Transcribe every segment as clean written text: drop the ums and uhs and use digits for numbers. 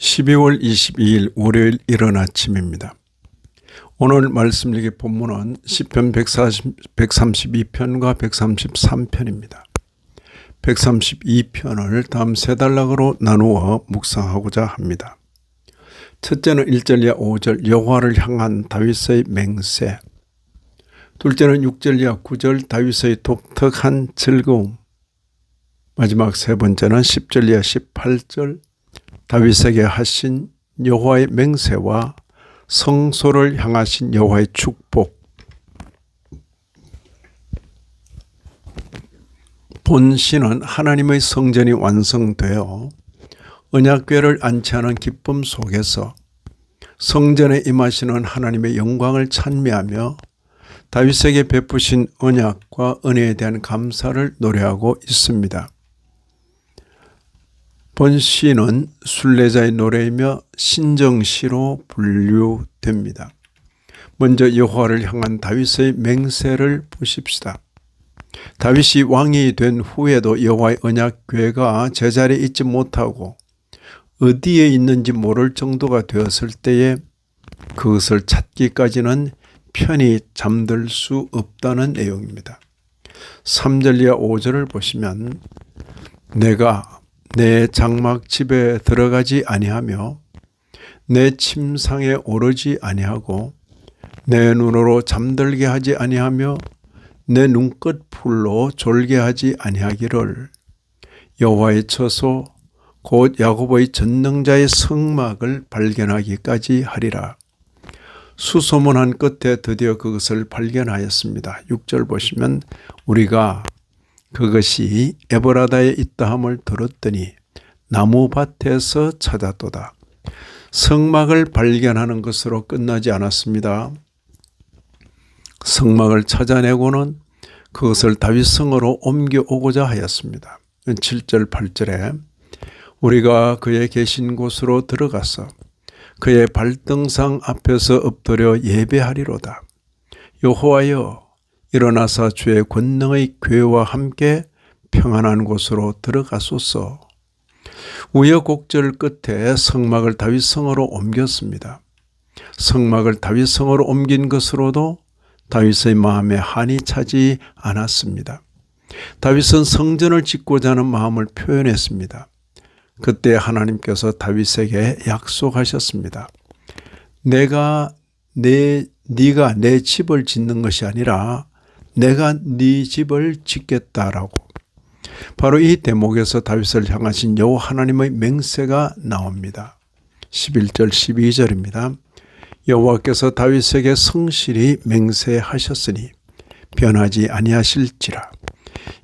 12월 22일 월요일 이른 아침입니다. 오늘 말씀 읽기 본문은 시편 132편과 133편입니다. 132편을 다음 세 단락으로 나누어 묵상하고자 합니다. 첫째는 1절 이하 5절 여호와를 향한 다윗의 맹세, 둘째는 6절 이하 9절 다윗의 독특한 즐거움, 마지막 세 번째는 10절 이하 18절 다윗에게 하신 여호와의 맹세와 성소를 향하신 여호와의 축복. 본 시는 하나님의 성전이 완성되어 언약궤를 안치하는 기쁨 속에서 성전에 임하시는 하나님의 영광을 찬미하며 다윗에게 베푸신 언약과 은혜에 대한 감사를 노래하고 있습니다. 본 시는 순례자의 노래이며 신정시로 분류됩니다. 먼저 여호와를 향한 다윗의 맹세를 보십시다. 다윗이 왕이 된 후에도 여호와의 언약궤가 제자리에 있지 못하고 어디에 있는지 모를 정도가 되었을 때에 그것을 찾기까지는 편히 잠들 수 없다는 내용입니다. 3절 이하 5절을 보시면 내가 내 장막집에 들어가지 아니하며 내 침상에 오르지 아니하고 내 눈으로 잠들게 하지 아니하며 내 눈끝 풀로 졸게 하지 아니하기를 여호와의 처소 곧 야곱의 전능자의 성막을 발견하기까지 하리라. 수소문한 끝에 드디어 그것을 발견하였습니다. 6절 보시면 우리가 그것이 에브라다에 있다함을 들었더니 나무밭에서 찾았도다. 성막을 발견하는 것으로 끝나지 않았습니다. 성막을 찾아내고는 그것을 다윗성으로 옮겨오고자 하였습니다. 7절 8절에 우리가 그의 계신 곳으로 들어가서 그의 발등상 앞에서 엎드려 예배하리로다. 여호와여 일어나사 주의 권능의 궤와 함께 평안한 곳으로 들어가소서. 우여곡절 끝에 성막을 다윗성으로 옮겼습니다. 성막을 다윗성으로 옮긴 것으로도 다윗의 마음에 한이 차지 않았습니다. 다윗은 성전을 짓고자 하는 마음을 표현했습니다. 그때 하나님께서 다윗에게 약속하셨습니다. 네가 내 집을 짓는 것이 아니라 내가 네 집을 짓겠다라고. 바로 이 대목에서 다윗을 향하신 여호와 하나님의 맹세가 나옵니다. 11절 12절입니다. 여호와께서 다윗에게 성실히 맹세하셨으니 변하지 아니하실지라.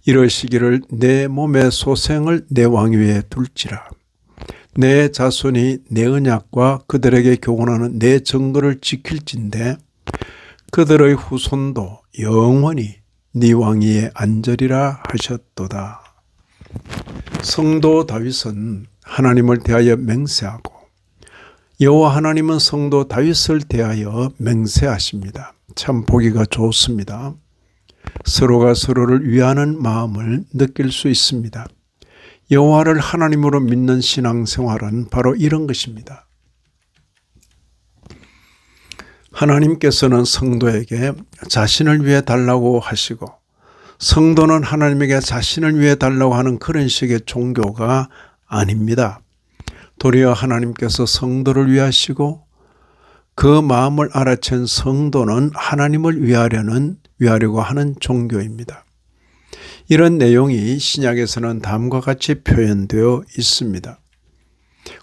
이러시기를 내 몸의 소생을 내 왕위에 둘지라. 내 자손이 내 언약과 그들에게 교훈하는 내 증거를 지킬진대 그들의 후손도 영원히 네 왕위에 앉으리라 하셨도다. 성도 다윗은 하나님을 대하여 맹세하고 여호와 하나님은 성도 다윗을 대하여 맹세하십니다. 참 보기가 좋습니다. 서로가 서로를 위하는 마음을 느낄 수 있습니다. 여호와를 하나님으로 믿는 신앙생활은 바로 이런 것입니다. 하나님께서는 성도에게 자신을 위해 달라고 하시고 성도는 하나님에게 자신을 위해 달라고 하는 그런 식의 종교가 아닙니다. 도리어 하나님께서 성도를 위하시고 그 마음을 알아챈 성도는 하나님을 위하려고 하는 종교입니다. 이런 내용이 신약에서는 다음과 같이 표현되어 있습니다.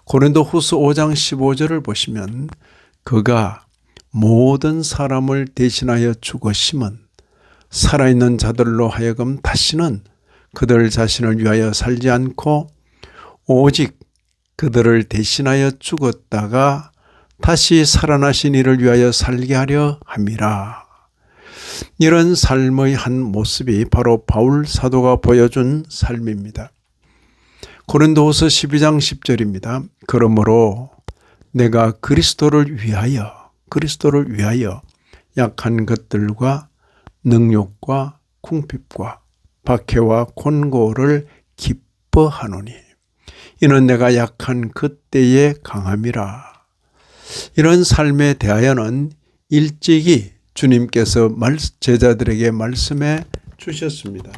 고린도후서 5장 15절을 보시면 그가 모든 사람을 대신하여 죽으심은 살아있는 자들로 하여금 다시는 그들 자신을 위하여 살지 않고 오직 그들을 대신하여 죽었다가 다시 살아나신 이를 위하여 살게 하려 함이라. 이런 삶의 한 모습이 바로 바울 사도가 보여준 삶입니다. 고린도후서 12장 10절입니다. 그러므로 내가 그리스도를 위하여 약한 것들과 능욕과 궁핍과 박해와 곤고를 기뻐하노니 이는 내가 약한 그때의 강함이라. 이런 삶에 대하여는 일찍이 주님께서 제자들에게 말씀해 주셨습니다.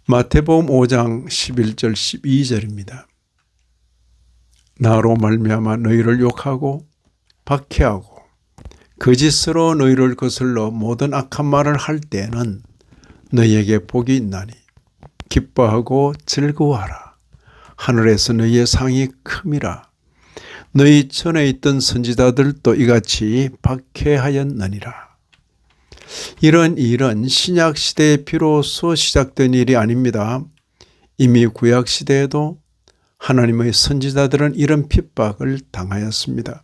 마태복음 5장 11절 12절입니다. 나로 말미암아 너희를 욕하고 박해하고 거짓으로 너희를 거슬러 모든 악한 말을 할 때에는 너희에게 복이 있나니 기뻐하고 즐거워하라. 하늘에서 너희의 상이 큼이라. 너희 전에 있던 선지자들도 이같이 박해하였느니라. 이런 일은 신약시대에 비로소 시작된 일이 아닙니다. 이미 구약시대에도 하나님의 선지자들은 이런 핍박을 당하였습니다.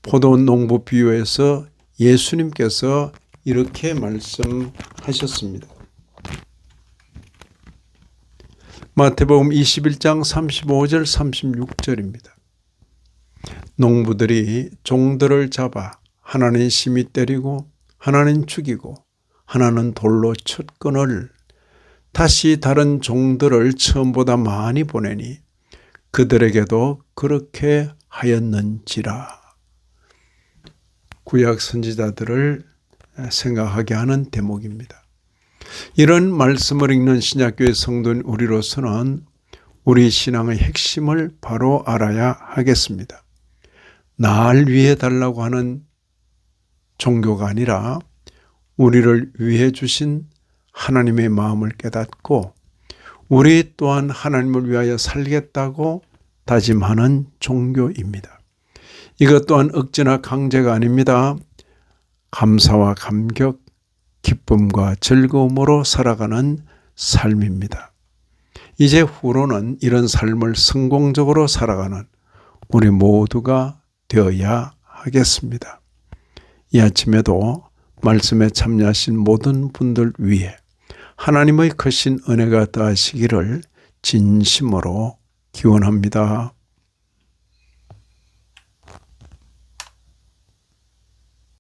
포도 농부 비유에서 예수님께서 이렇게 말씀하셨습니다. 마태복음 21장 35절 36절입니다. 농부들이 종들을 잡아 하나는 심히 때리고 하나는 죽이고 하나는 돌로 쳤거늘 다시 다른 종들을 처음보다 많이 보내니 그들에게도 그렇게 하였는지라. 구약 선지자들을 생각하게 하는 대목입니다. 이런 말씀을 읽는 신약교회 성도인 우리로서는 우리 신앙의 핵심을 바로 알아야 하겠습니다. 날 위해 달라고 하는 종교가 아니라 우리를 위해 주신 하나님의 마음을 깨닫고 우리 또한 하나님을 위하여 살겠다고 다짐하는 종교입니다. 이것 또한 억지나 강제가 아닙니다. 감사와 감격, 기쁨과 즐거움으로 살아가는 삶입니다. 이제 후로는 이런 삶을 성공적으로 살아가는 우리 모두가 되어야 하겠습니다. 이 아침에도 말씀에 참여하신 모든 분들 위해 하나님의 크신 은혜가 더하시기를 진심으로 기원합니다.